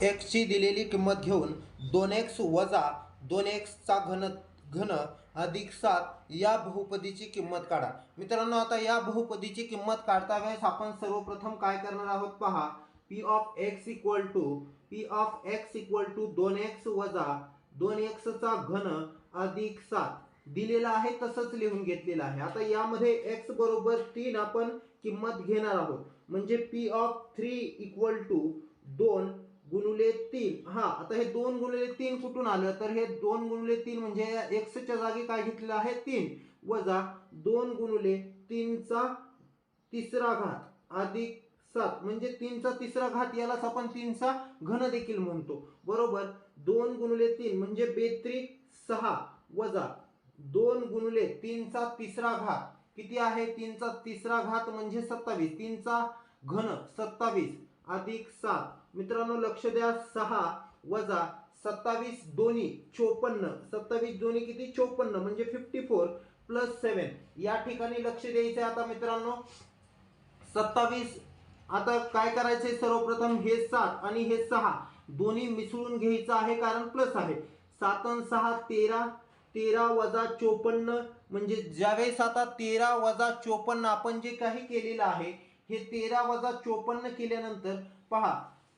x ची दिलेली किंमत घेऊन 2x वजा 2x चा घन अधिक 7 या बहुपदीची किंमत काढा। मित्रांनो, आता या बहुपदीची किंमत काढता वेळेस आपण सर्वप्रथम काय करणार आहोत पहा। p of x equal to 2x वजा 2x चा घन अधिक 7 दिलेला आहे, तसंच लिहून घेतलेला आहे। आता यामध्ये x बरोबर 3 आपण किंमत घेणार आहोत, म्हणजे p ऑफ 3 इक्वल टू 2 गुणिले 3। आता हे 2 गुणिले 3 कुठून आलं, तर हे 2 गुणिले 3 म्हणजे x च्या जागी काय घेतलेलं आहे 3 वजा 2 गुणिले 3 चा तिसरा घात अधिक 7 म्हणजे 3 चा तिसरा घात, यालाच आपण 3 चा घन देखील म्हणतो, बरोबर। 2 गुणिले 3 म्हणजे बेत्रिक 6 वजा 2 गुणिले 3 चा तिसरा घात किती आहे, 3 चा तिसरा घात म्हणजे 27, 3 चा घन 27 अधिक 7। मित्रांनो लक्ष द्या, 6 वजा 27 दोन्ही 54, 27 दोन्ही किती 54 म्हणजे 54 प्लस 7 या ठिकाणी लक्ष द्यायचे। आता मित्रांनो 27, आता काय करायचंय, सर्वप्रथम हे 7 आणि हे 6 दोन्ही मिसळून घ्यायचं आहे, कारण प्लस आहे। 7 आणि 6 13, 13 वजा 54 म्हणजे ज्यावेळेस आता 13 वजा 54 आपण जे काही केलेलं आहे, हे 13 वजा 54 केल्यानंतर पहा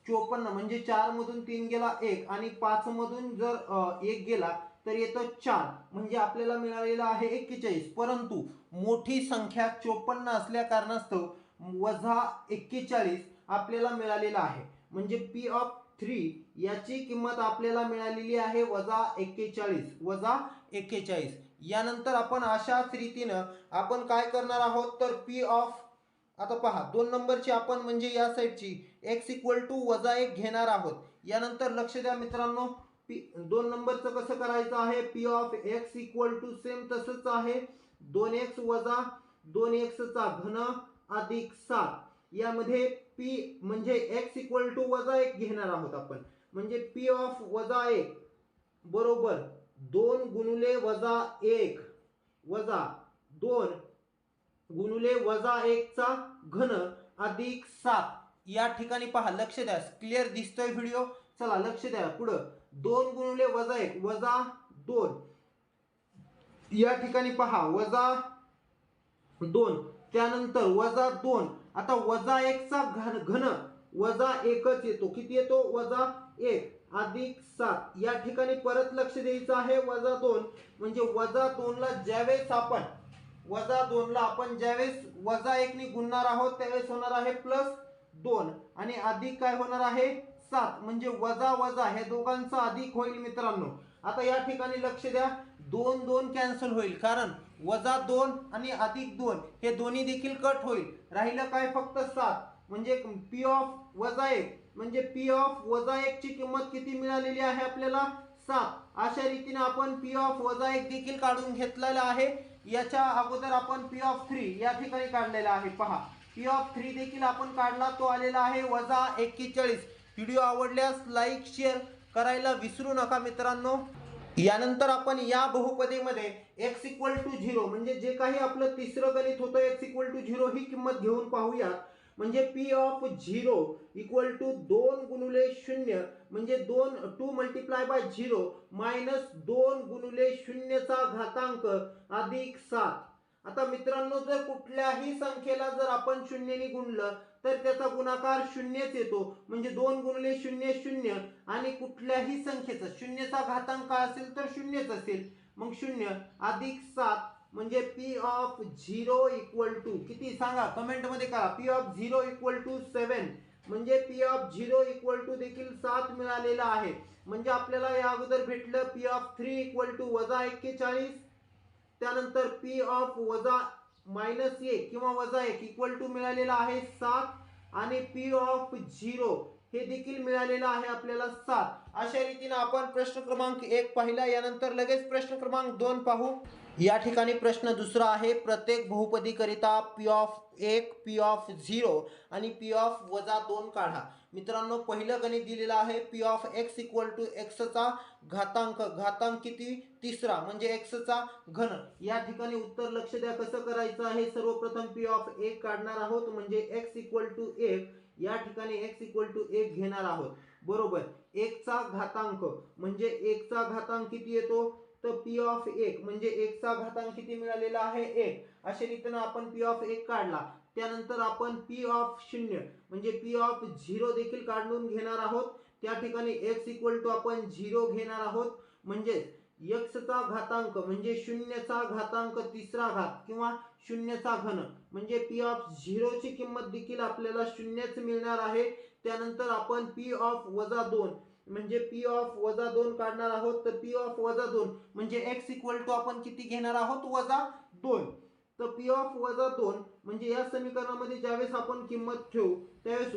54 म्हणजे 4 मधून 3 गेला 1 आणि 5 मधून जर 1 गेला तर येतं 4, म्हणजे आपल्याला मिळालेलं आहे 41। परंतु मोठी संख्या 54 असल्या कारणास्तव वजा 41 आपल्याला मिळालेला आहे, म्हणजे p ऑफ 3 याची किंमत आपल्याला मिळालेली आहे वजा 41। यानंतर आपण अशाच रीतीने आपण काय करणार आहोत, तर p ऑफ, आता पहा 2 नंबरची आपण म्हणजे या साईडची x इक्वल टू वजा 1 घेणार आहोत। यानंतर लक्ष द्या मित्रांनो, 2 नंबरचं कसं करायचं आहे, p of x equal to same तसंच आहे 2x वजा 2x चा घन अधिक 7। यामध्ये p म्हणजे x इक्वल टू वजा 1 घेणार आहोत आपण, म्हणजे p ऑफ वजा 1 बरोबर 2 गुणिले वजा 1 वजा 2 गुणिले वजा 1 चा घन अधिक 7। या ठिकाणी पहा, लक्ष द्या, क्लिअर दिसतोय व्हिडिओ, चला लक्ष द्या पुढे। 2 गुणिले वजा 1 वजा 2, या ठिकाणी पहा वजा 2, त्यानंतर वजा 2, आता वजा 1 चा घन वजा 1च येतो, किती येतो वजा 1 अधिक 7। या ठिकाणी परत लक्ष द्यायचं आहे, वजा 2 म्हणजे वजा 2 ला ज्यावेळेस आपण ज्यावेळेस वजा 1 ने गुणणार आहोत त्यावेळेस होणार आहे प्लस 2 आणि अधिक काय होणार आहे 7, म्हणजे वजा वजा हे दोघांचा अधिक होईल मित्रांनो। आता या ठिकाणी लक्ष द्या, 2 2 कॅन्सल होईल, कारण वजा 2 आणि अधिक 2 हे दोन्ही देखील कट होईल, राहिलं काय फक्त 7, म्हणजे p ऑफ वजा 1 म्हणजे p ऑफ वजा 1 ची किंमत किती मिळालेली आहे आपल्याला 7। अशा रीतीने आपण p ऑफ वजा 1 देखील काढून घेतलेला आहे। याच्या अगोदर आपण p ऑफ 3 या ठिकाणी काढलेला आहे, पहा p ऑफ 3 देखील आपण काढला, तो आलेला आहे वजा 41। व्हिडिओ आवडल्यास लाईक शेअर करायला विसरू नका मित्रांनो। यानंतर आपण या बहुपदीमध्ये x इक्वल टू 0 म्हणजे जे काही आपलं तिसरं गणित होतं x इक्वल टू 0 ही किंमत घेऊन पाहूया, म्हणजे p ऑफ 0 इक्वल टू 2 गुणिले 0 म्हणजे 2 मल्टिप्लाय बाय 0 मायनस 2 गुणिले 0 चा घातांक अधिक 7। आता मित्रांनो जर कुठल्याही संख्येला जर आपण 0 ने गुणलं तर त्याचा गुणाकार 0च येतो, म्हणजे 2 गुणिले 0 0 आणि कुठल्याही संख्येचा 0 चा घातांक असेल तर 0च असेल, मग 0 अधिक 7 म्हणजे p ऑफ 0 इक्वल टू किती सांगा कमेंट मध्ये करा। p ऑफ 0 इक्वल टू 7 म्हणजे p ऑफ 0 इक्वल टू देखील 7 मिळालेला आहे, म्हणजे आपल्याला या अगोदर भेटलं p ऑफ 3 इक्वल टू वजा 41, त्यानंतर p ऑफ वजा मायनस 1 किंवा वजा 1 इक्वल टू मिळालेला आहे 7 आणि p ऑफ 0 हे देखील मिळालेलं आहे आपल्याला 7। अशा रीतीने आपण प्रश्न क्रमांक 1 पाहिला। यानंतर लगेच प्रश्न क्रमांक 2 पाहू। या ठिकाणी प्रश्न दुसरा आहे, प्रत्येक बहुपदी करिता p ऑफ 1 p ऑफ 0 आणि p ऑफ वजा 2 काढा। मित्रांनो पहिलं गणित दिलेलं आहे p of x equal to x चा घातांक किती तिसरा म्हणजे x चा घन। या ठिकाणी उत्तर लक्ष द्या कसं करायचं आहे, सर्वप्रथम p ऑफ 1 काढणार आहोत, म्हणजे x इक्वल टू 1 या ठिकाणी x इक्वल टू 1 घेणार आहोत, बरोबर 1 चा घातांक म्हणजे 1 चा घातांक किती येतो तर पी ऑफ 1 म्हणजे 1 चा घातांक किती मिळालेला आहे 1. अशा रीतीने आपण पी ऑफ 1 काढला. त्यानंतर आपण पी ऑफ 0 म्हणजे पी ऑफ 0 देखील काढून घेणार आहोत. त्या ठिकाणी x इक्वल टू आपण 0 घेणार आहोत. म्हणजे x चा घातांक म्हणजे 0 चा घातांक तिसरा घात किंवा 0 चा घन म्हणजे पी ऑफ 0 ची किंमत देखील आपल्याला 0च मिळणार आहे. त्यानंतर आपण पी ऑफ वजा 2 म्हणजे पी ऑफ वजा 2 काढणार आहोत. तर पी ऑफ वजा 2 म्हणजे x इक्वल टू आपण किती घेणार आहोत वजा 2. तर पी ऑफ वजा 2 म्हणजे या समीकरणामध्ये ज्यावेळेस आपण किंमत ठेवू त्यावेळेस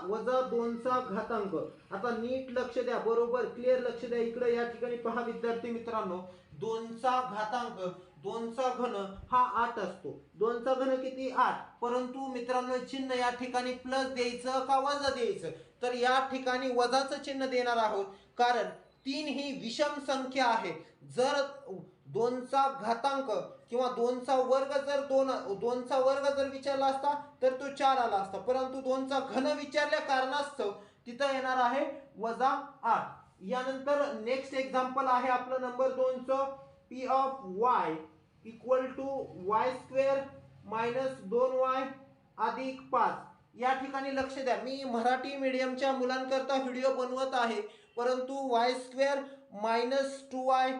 वजा 2 चा घातांक. आता नीट लक्ष द्या, बरोबर क्लिअर लक्ष द्या. इकडे या ठिकाणी पहा विद्यार्थी मित्रांनो, 2 चा घातांक 2 चा घन हा 8 असतो. 2 चा घन किती 8. परंतु मित्रांनो चिन्ह या ठिकाणी प्लस द्यायचं का वजा द्यायचं तर या ठिकाणी वजाचं चिन्ह देणार आहोत. कारण 3 ही विषम संख्या आहे. जर 2 चा घातांक किंवा 2 चा वर्ग जर 2 चा वर्ग जर विचारला असता तर तो 4 आला असता. परंतु 2 चा घन विचारल्या कारणास्तव तिथं येणार आहे वजा 8. यानंतर नेक्स्ट एक्झाम्पल आहे आपलं नंबर 2 चं. P of y equal to Y square minus 2y अधिक 5. या ठिकाणी लक्ष द्या, मी मराठी मीडियमच्या मुलांकरता व्हिडिओ बनवत आहे. परंतु Y square minus 2y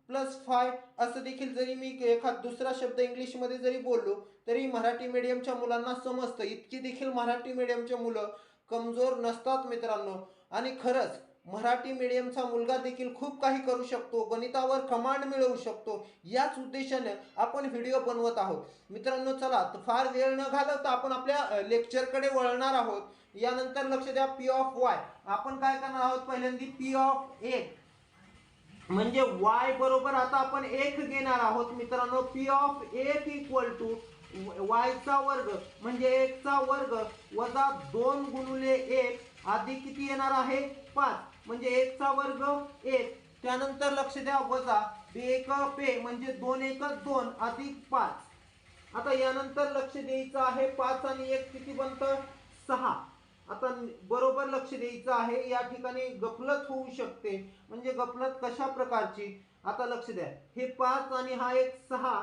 plus 5 असं देखील जरी मी एखाद दुसरा शब्द इंग्लिशमध्ये जरी बोललो तरी मराठी मीडियमच्या मुलांना समजतं. इतकी देखील मराठी मीडियमचे मुलं कमजोर नसतात मित्रांनो. आणि खरंच मराठी मीडियमचा मुलगा देखील खूप काही करू शकतो, गणितावर कमांड मिळवू शकतो. याच उद्देशाने आपण व्हिडिओ बनवत आहोत मित्रांनो. चला तर फार वेळ न घालवता आपण आपल्या लेक्चरकडे वळणार आहोत. यानंतर लक्ष द्या, पी ऑफ वाय आपण काय करणार आहोत पहिल्यांदा पी ऑफ 1 म्हणजे y बरोबर आता आपण 1 घेणार आहोत मित्रांनो. P of 1 equal to y चा वर्ग म्हणजे 1 चा वर्ग वजा 2 गुणिले 1 अधिक किती येणार आहे 5 म्हणजे 1 चा वर्ग 1. त्यानंतर लक्ष द्या वजा 1 पे म्हणजे 2 1 2 अधिक 5. आता यानंतर लक्ष द्यायचं आहे 5 आणि 1 किती बनतं 6. आता बरोबर लक्ष द्यायचं आहे. या ठिकाणी गफलत होऊ शकते. म्हणजे गफलत कशा प्रकारची आता लक्ष द्या, हे 5 आणि हा एक 6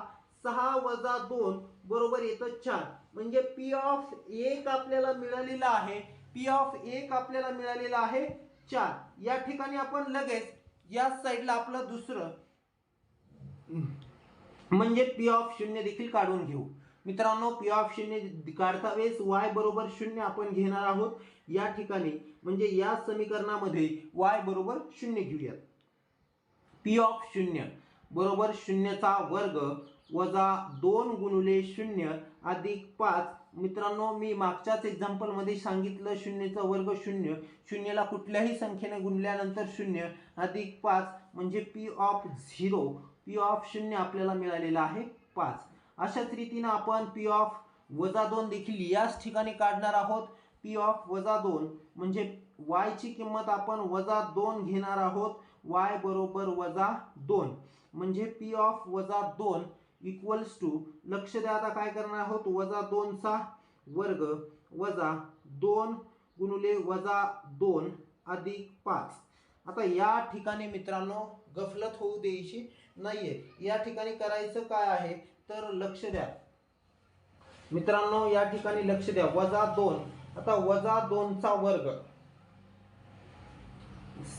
6 वजा 2 बरोबर येतं 4. म्हणजे पी ऑफ 1 आपल्याला मिळालेला आहे. पी ऑफ 1 आपल्याला मिळालेला आहे 4. या ठिकाणी आपण लगेच या साईडला आपलं दुसरं म्हणजे पी ऑफ 0 देखील काढून घेऊ मित्रांनो. पी ऑफ 0 काढता वेळेस y बरोबर 0 आपण घेणार आहोत या ठिकाणी. म्हणजे या समीकरणामध्ये y बरोबर 0 घेऊयात. पी ऑफ 0 बरोबर 0 चा वर्ग वजा 2 गुणिले 0 अधिक 5. मित्रांनो मी मागच्याच एक्झाम्पल मध्ये सांगितलं 0 चा वर्ग 0. 0 ला कुठल्याही संख्येने गुणल्यानंतर 0 अधिक 5 म्हणजे पी ऑफ 0. पी ऑफ 0 आपल्याला मिळालेला आहे 5. अशाच रीतीने आपण पी ऑफ वजा 2 देखील याच ठिकाणी काढणार आहोत. पी ऑफ वजा 2 म्हणजे y ची किंमत आपण वजा 2 घेणार आहोत. y बरोबर वजा 2 म्हणजे पी ऑफ वजा 2 इक्वल्स टू लक्ष द्या आता काय करणार आहोत वजा 2 चा वर्ग वजा 2 गुणिले वजा 2 अधिक 5. आता या ठिकाणी मित्रांनो गफलत होऊ द्यायची नाहीये. या ठिकाणी करायचं काय आहे तर लक्ष द्या मित्रांनो, या ठिकाणी लक्ष द्या वजा 2. आता वजा 2 चा वर्ग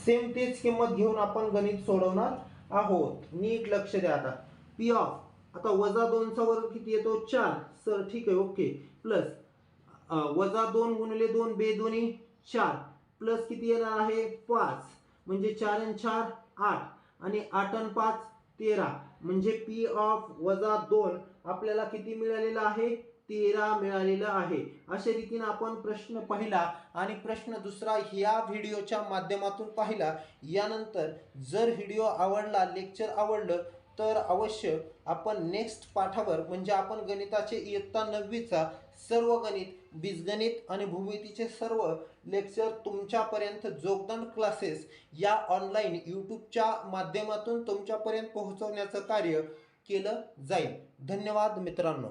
सेम तेच किंमत घेऊन आपण गणित सोडवणार आहोत. नीट लक्ष द्या. आता पी ऑफ आता वजा 2 चा वर्ग किती येतो 4. सर ठीक आहे ओके. प्लस वजा 2 गुणिले 2 बे दोन्ही 4 प्लस किती येणार आहे 5 म्हणजे 4 आणि 4 8 आणि 8 आणि 5 13 म्हणजे पी ऑफ वजा 2 आपल्याला किती मिळालेला आहे 13 मिळालेला आहे. अशा रीतीने आपण प्रश्न पहिला आणि प्रश्न दुसरा या व्हिडिओच्या माध्यमातून पाहिला. यानंतर जर व्हिडिओ आवडला, लेक्चर आवडलं तर अवश्य आपण नेक्स्ट पाठावर म्हणजे आपण गणिताचे इयत्ता 9वीचा सर्व गणित, बीजगणित आणि भूमितीचे सर्व लेक्चर तुमच्यापर्यंत जोगदंड क्लासेस या ऑनलाईन यूट्यूबच्या माध्यमातून तुमच्यापर्यंत पोहोचवण्याचं कार्य केलं जाईल. धन्यवाद मित्रांनो.